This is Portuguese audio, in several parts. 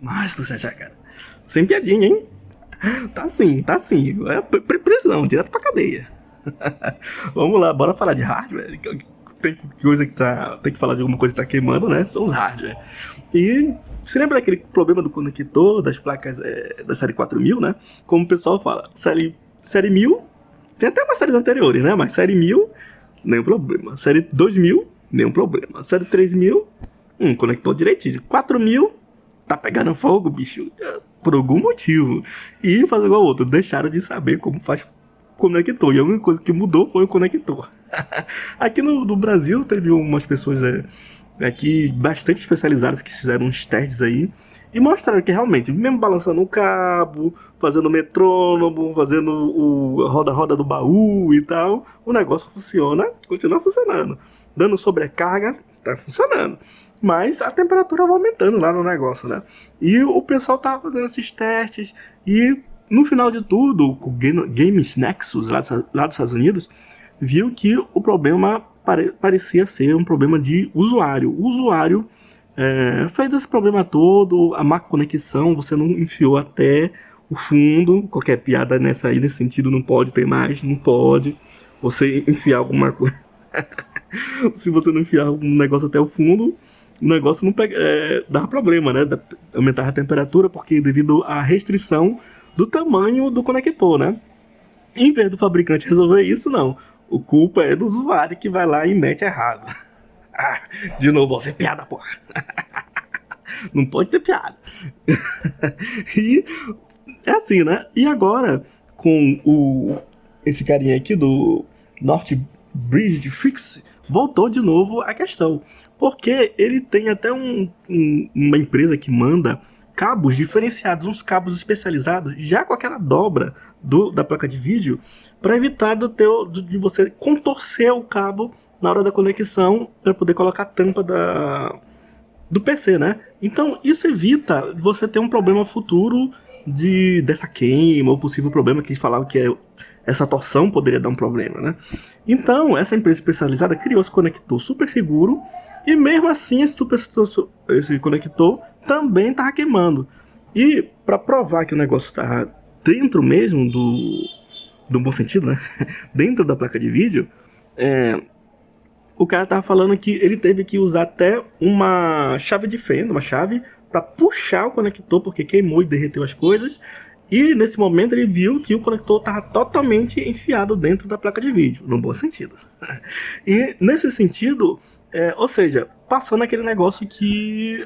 Mas, Luciano, cara, sem piadinha, hein? Tá sim. É prisão, direto pra cadeia. Vamos lá, bora falar de hardware. Tem coisa que tá. Tem que falar de alguma coisa que tá queimando, né? São os hardware. E você lembra daquele problema do conector das placas da série 4000, né? Como o pessoal fala, série 1000, tem até umas séries anteriores, né? Mas série 1000, nenhum problema. Série 2000, nenhum problema. Série 3000, conector direitinho. 4000, tá pegando fogo, bicho, por algum motivo. E fazer igual o outro, deixaram de saber como faz conector. E a única coisa que mudou foi o conector. Aqui no Brasil teve umas pessoas aqui bastante especializadas que fizeram uns testes aí e mostraram que realmente, mesmo balançando o cabo, fazendo metrônomo, fazendo o roda-roda do baú e tal, o negócio funciona, continua funcionando. Dando sobrecarga, tá funcionando. Mas a temperatura vai aumentando lá no negócio, né? E o pessoal tava fazendo esses testes e no final de tudo, o Games Nexus lá dos Estados Unidos viu que o problema parecia ser um problema de usuário. O usuário fez esse problema todo, a má conexão, você não enfiou até o fundo, qualquer piada nesse sentido não pode ter mais, não pode. Você enfiar alguma coisa. Se você não enfiar algum negócio até o fundo, o negócio não pega, dá problema, né? Aumentar a temperatura, porque devido à restrição do tamanho do conector, né? Em vez do fabricante resolver isso, não. O culpa é do usuário que vai lá e mete errado. De novo, você é piada, porra. Não pode ter piada. E é assim, né? E agora, com esse carinha aqui do North Bridge Fix, voltou de novo a questão. Porque ele tem até uma empresa que manda cabos diferenciados, uns cabos especializados, já com aquela dobra da placa de vídeo, para evitar de você contorcer o cabo na hora da conexão, para poder colocar a tampa do PC, né? Então isso evita você ter um problema futuro dessa queima, ou possível problema que eles falavam que essa torção poderia dar um problema, né? Então essa empresa especializada criou esse conector super seguro, e mesmo assim esse conector também estava queimando. E para provar que o negócio estava dentro mesmo do bom sentido, né? Dentro da placa de vídeo, o cara tava falando que ele teve que usar até uma chave de fenda, uma chave, para puxar o conector, porque queimou e derreteu as coisas. E nesse momento ele viu que o conector estava totalmente enfiado dentro da placa de vídeo, no bom sentido. E nesse sentido, ou seja, passando aquele negócio que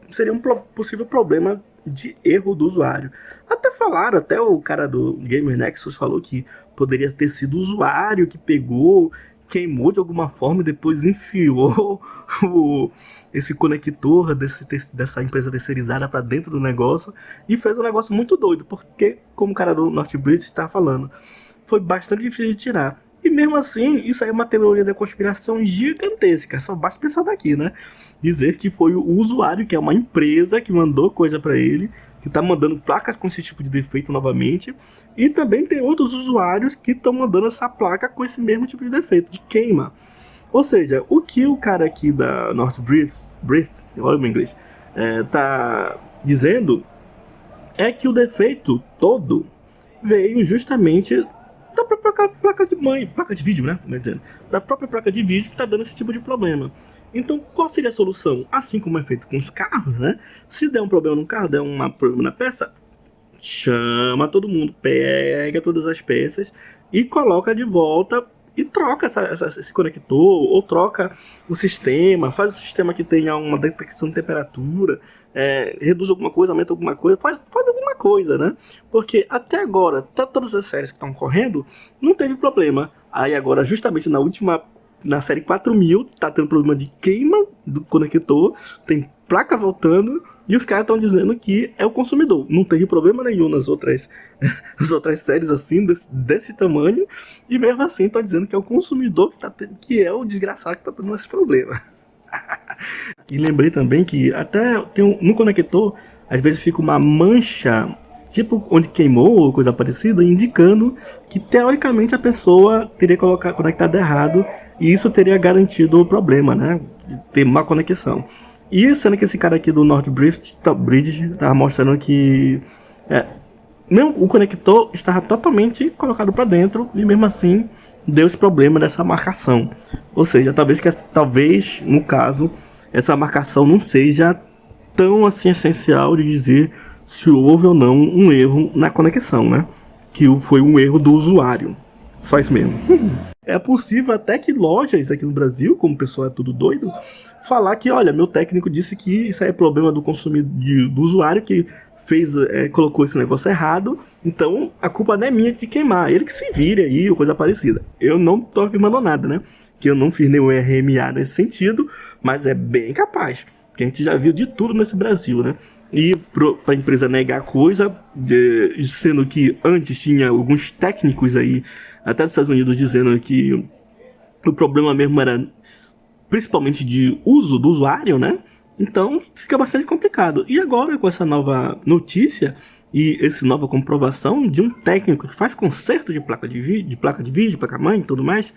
seria um possível problema de erro do usuário. Até o cara do Gamer Nexus falou que poderia ter sido o usuário que pegou, queimou de alguma forma e depois enfiou esse conector dessa empresa terceirizada para dentro do negócio e fez um negócio muito doido, porque, como o cara do Northbridge está falando, foi bastante difícil de tirar. E mesmo assim, isso aí é uma teoria da conspiração gigantesca. Só basta pensar daqui, né? Dizer que foi o usuário, que é uma empresa que mandou coisa para ele, que tá mandando placas com esse tipo de defeito novamente. E também tem outros usuários que estão mandando essa placa com esse mesmo tipo de defeito, de queima. Ou seja, o que o cara aqui da Northbridge, olha o meu inglês, tá dizendo é que o defeito todo veio justamente da própria placa de vídeo, né? Da própria placa de vídeo que está dando esse tipo de problema. Então, qual seria a solução? Assim como é feito com os carros, né? Se der um problema no carro, der um problema na peça, chama todo mundo, pega todas as peças e coloca de volta e troca esse conector, ou troca o sistema, faz o sistema que tenha uma detecção de temperatura, reduz alguma coisa, aumenta alguma coisa, faz alguma coisa, né? Porque até agora, todas as séries que estão correndo, não teve problema. Aí agora, justamente na série 4000, tá tendo problema de queima do conector, tem placa voltando, e os caras estão dizendo que é o consumidor. Não teve problema nenhum nas outras séries assim, desse tamanho, e mesmo assim estão dizendo que é o consumidor que é o desgraçado que está tendo esse problema. E lembrei também que até no conector, às vezes fica uma mancha, tipo onde queimou ou coisa parecida, indicando que teoricamente a pessoa teria conectado errado, e isso teria garantido o problema, né? De ter má conexão. E sendo que esse cara aqui do Northbridge tava mostrando que mesmo o conector estava totalmente colocado para dentro e mesmo assim deu esse problema dessa marcação. Ou seja, talvez no caso essa marcação não seja tão assim essencial de dizer se houve ou não um erro na conexão, né? Que foi um erro do usuário. Só isso mesmo. É possível até que lojas aqui no Brasil, como o pessoal é tudo doido, falar que, olha, meu técnico disse que isso aí é problema do consumidor, do usuário que colocou esse negócio errado, então a culpa não é minha de queimar, ele que se vire aí ou coisa parecida. Eu não tô afirmando nada, né? Que eu não fiz nenhum RMA nesse sentido, mas é bem capaz, que a gente já viu de tudo nesse Brasil, né? E para a empresa negar coisa, sendo que antes tinha alguns técnicos aí, até dos Estados Unidos, dizendo que o problema mesmo era principalmente de uso do usuário, né? Então fica bastante complicado. E agora com essa nova notícia e essa nova comprovação de um técnico que faz conserto de placa de vídeo, placa-mãe e tudo mais,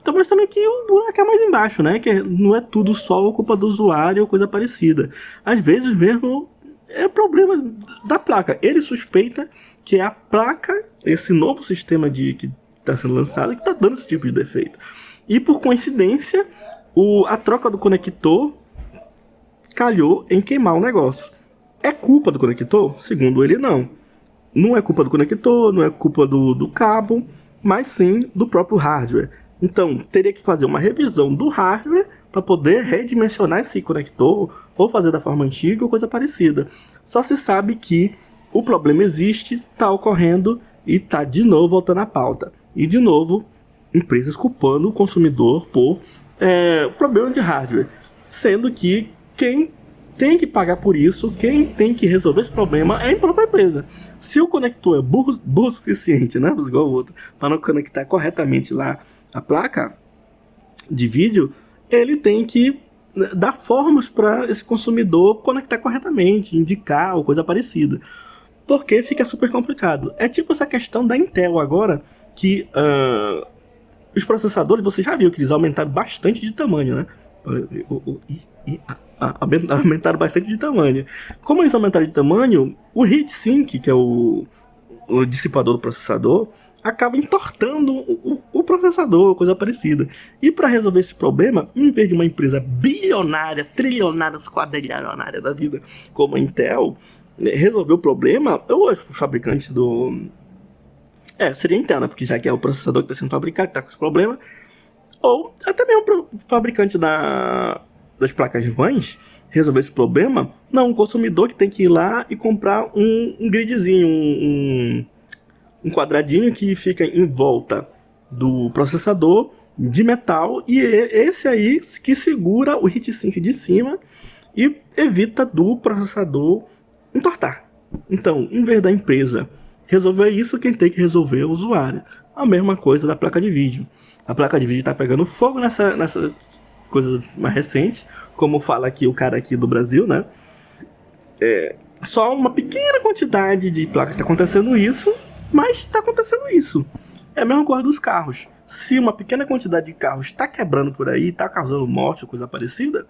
tá mostrando que o buraco é mais embaixo, né? Que não é tudo só culpa do usuário ou coisa parecida. Às vezes mesmo é problema da placa. Ele suspeita que é a placa, esse novo sistema que está sendo lançado, que está dando esse tipo de defeito. E por coincidência, a troca do conector calhou em queimar o negócio. É culpa do conector? Segundo ele, não. Não é culpa do conector, não é culpa do cabo, mas sim do próprio hardware. Então, teria que fazer uma revisão do hardware para poder redimensionar esse conector ou fazer da forma antiga ou coisa parecida. Só se sabe que o problema existe, está ocorrendo e está de novo voltando à pauta. E de novo, empresas culpando o consumidor por problema de hardware, sendo que quem tem que pagar por isso, quem tem que resolver esse problema é a própria empresa. Se o conector é burro o suficiente, né, igual o outro, para não conectar corretamente lá a placa de vídeo, ele tem que dar formas para esse consumidor conectar corretamente, indicar ou coisa parecida. Porque fica super complicado. É tipo essa questão da Intel agora, que os processadores, você já viu que eles aumentaram bastante de tamanho, né? Aumentaram bastante de tamanho. Como eles aumentaram de tamanho, o heatsink, que é o dissipador do processador, acaba entortando o processador, coisa parecida. E para resolver esse problema, em vez de uma empresa bilionária, trilionária, quadrilionária da vida, como a Intel, resolver o problema, os fabricantes seria a Intel, né? Porque já que é o processador que está sendo fabricado, que está com esse problema, ou até mesmo o fabricante das placas-mães resolver esse problema, não, um consumidor que tem que ir lá e comprar um gridzinho, um quadradinho que fica em volta do processador de metal, e esse aí que segura o heatsink de cima e evita do processador entortar. Então, em vez da empresa resolver isso, quem tem que resolver é o usuário. A mesma coisa da placa de vídeo. A placa de vídeo está pegando fogo nessa coisa mais recente, como fala aqui o cara aqui do Brasil, né? Só uma pequena quantidade de placas está acontecendo isso, mas está acontecendo isso. É a mesma coisa dos carros. Se uma pequena quantidade de carros está quebrando por aí, está causando morte ou coisa parecida,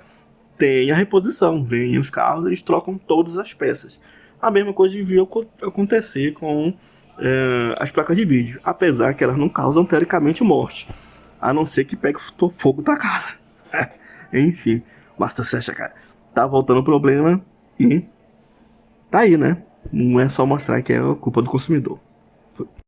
tem a reposição. Vem os carros, eles trocam todas as peças. A mesma coisa devia acontecer com as placas de vídeo, apesar que elas não causam teoricamente morte, a não ser que pegue fogo da casa. Enfim, Master Session, cara, tá voltando o problema e tá aí, né? Não é só mostrar que é a culpa do consumidor.